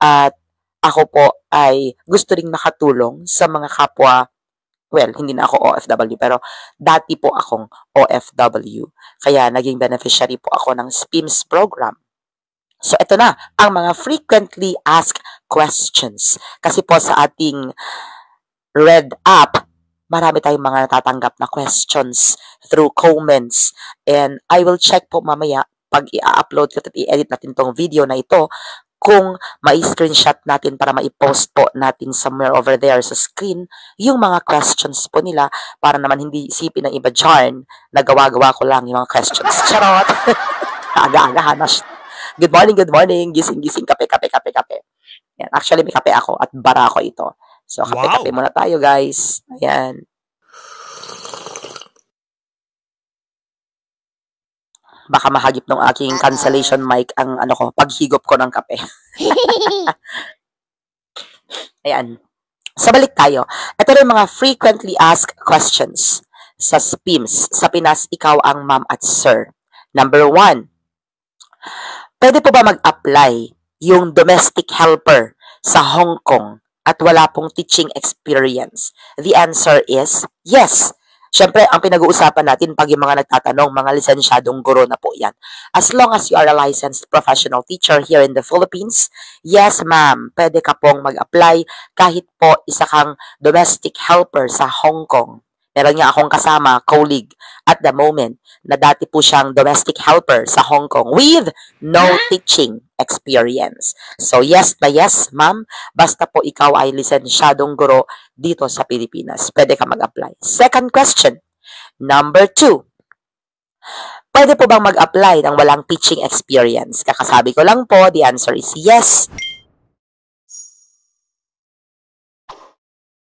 at ako po ay gusto ring makatulong sa mga kapwa. Well, hindi na ako OFW, pero dati po akong OFW. Kaya naging beneficiary po ako ng SPIMS program. So, ito na, ang mga frequently asked questions. Kasi po sa ating Red app, marami tayong mga natatanggap na questions through comments. And I will check po mamaya pag i-upload ko at i-edit natin tong video na ito, kung mai-screenshot natin para mai-post po natin somewhere over there sa screen yung mga questions po nila para naman hindi isipin ng iba dyan na gawa-gawa ko lang yung mga questions. Charot! Aga-aga, hanas. Good morning, gising-gising, kape. Yan. Actually, may kape ako at bara ko ito. So, kape-kape muna tayo, guys. Ayan. Baka mahagip ng aking cancellation mic ang paghigop ko ng kape. Ayan. So, balik tayo. Ito rin mga frequently asked questions sa SPIMS. Sa Pinas, ikaw ang ma'am at sir. Number 1, pwede po ba mag-apply yung domestic helper sa Hong Kong at wala pong teaching experience? The answer is yes. Siyempre, ang pinag-uusapan natin pag yung mga nagtatanong, mga lisensyadong guro na po yan. As long as you are a licensed professional teacher here in the Philippines, yes ma'am, pwede ka pong mag-apply kahit po isa kang domestic helper sa Hong Kong. Meron nga akong kasama, colleague, at the moment, na dati po siyang domestic helper sa Hong Kong with no teaching experience. So, yes na yes, ma'am. Basta po ikaw ay lisensyadong guro dito sa Pilipinas. Pwede ka mag-apply. Second question. Number 2. Pwede po bang mag-apply ng walang teaching experience? Kakasabi ko lang po, the answer is yes.